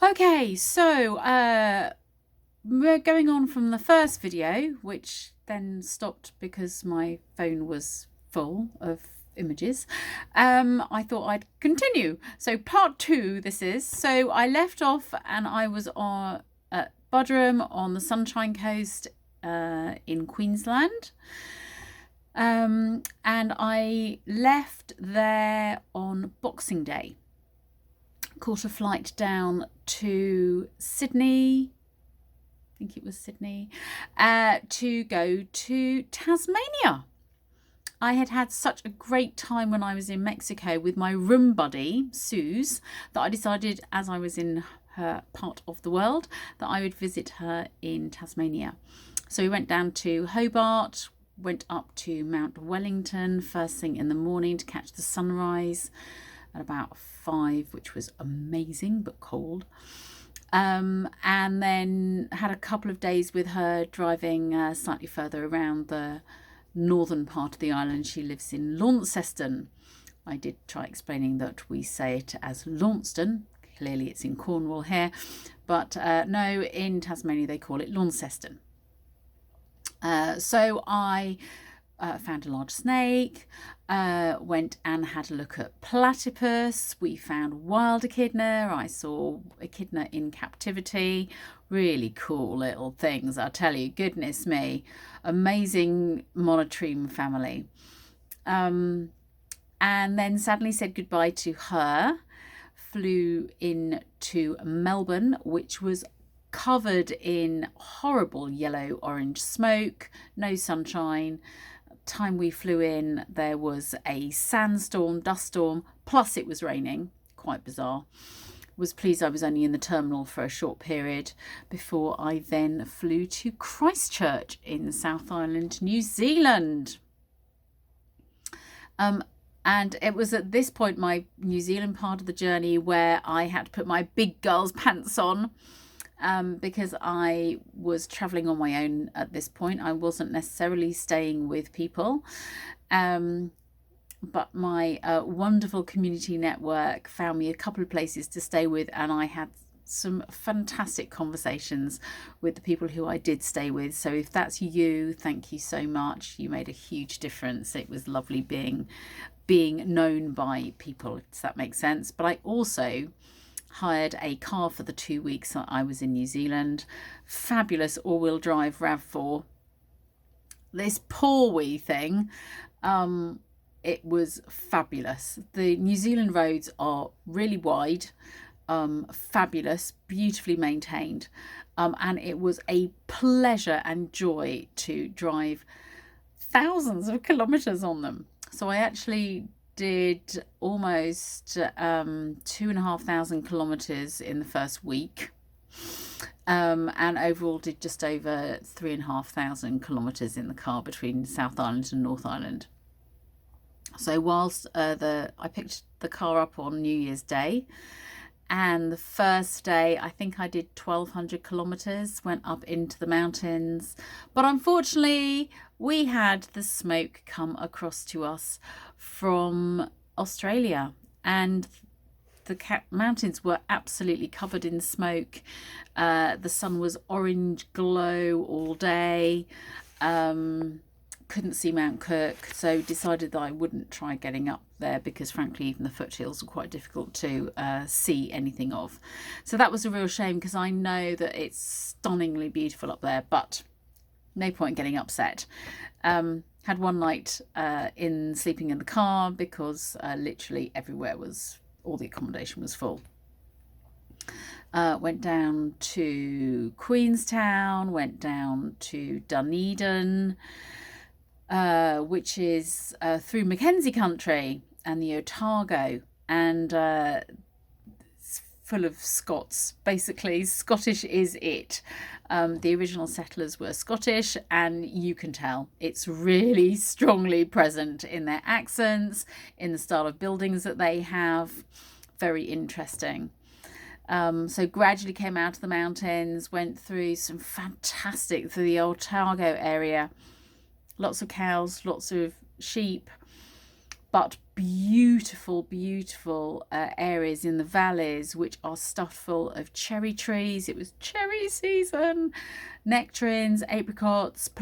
Okay, so we're going on from the first video, which then stopped because my phone was full of images. I thought I'd continue. So part 2 this is. So I left off and I was at Budrum on the Sunshine Coast in Queensland. And I left there on Boxing Day. Caught a flight down to Sydney, I think it was Sydney, to go to Tasmania. I had had such a great time when I was in Mexico with my room buddy, Suze, that I decided as I was in her part of the world that I would visit her in Tasmania. So we went down to Hobart, went up to Mount Wellington first thing in the morning to catch the sunrise at about 5, which was amazing but cold. And then had a couple of days with her driving slightly further around the northern part of the island. She lives in Launceston. I did try explaining that we say it as Launceston. Clearly it's in Cornwall here, but no, in Tasmania they call it Launceston. So I found a large snake, went and had a look at platypus. We found wild echidna. I saw echidna in captivity. Really cool little things, I tell you, goodness me. Amazing monotreme family. And then sadly said goodbye to her. Flew in to Melbourne, which was covered in horrible yellow-orange smoke, no sunshine. Time we flew in, there was a sandstorm, dust storm, plus it was raining. Quite bizarre. Was pleased I was only in the terminal for a short period before I then flew to Christchurch in South Island, New Zealand. And it was at this point, my New Zealand part of the journey, where I had to put my big girl's pants on. Because I was travelling on my own at this point. I wasn't necessarily staying with people. But my wonderful community network found me a couple of places to stay with, and I had some fantastic conversations with the people who I did stay with. So if that's you, thank you so much. You made a huge difference. It was lovely being known by people, if that makes sense. But I also hired a car for the 2 weeks that I was in New Zealand. Fabulous all-wheel drive RAV4. This poor wee thing, it was fabulous. The New Zealand roads are really wide, fabulous, beautifully maintained, and it was a pleasure and joy to drive thousands of kilometres on them. So I actually did almost 2,500 kilometres in the first week, and overall did just over 3,500 kilometres in the car between South Island and North Island. So whilst I picked the car up on New Year's Day, and the first day I think I did 1,200 kilometres, went up into the mountains, but unfortunately we had the smoke come across to us from Australia, and the mountains were absolutely covered in smoke. The sun was orange glow all day. Couldn't see Mount Cook, so decided that I wouldn't try getting up there because frankly even the foothills were quite difficult to see anything of. So that was a real shame because I know that it's stunningly beautiful up there, but no point getting upset. Had one night sleeping in the car because literally everywhere all the accommodation was full. Went down to Queenstown, went down to Dunedin, which is through Mackenzie country and the Otago, and it's full of Scots. Basically, Scottish is it. The original settlers were Scottish, and you can tell it's really strongly present in their accents, in the style of buildings that they have. Very interesting. So gradually came out of the mountains, went through through the Otago area. Lots of cows, lots of sheep, but beautiful, beautiful areas in the valleys which are stuffed full of cherry trees. It was cherry season, nectarines, apricots,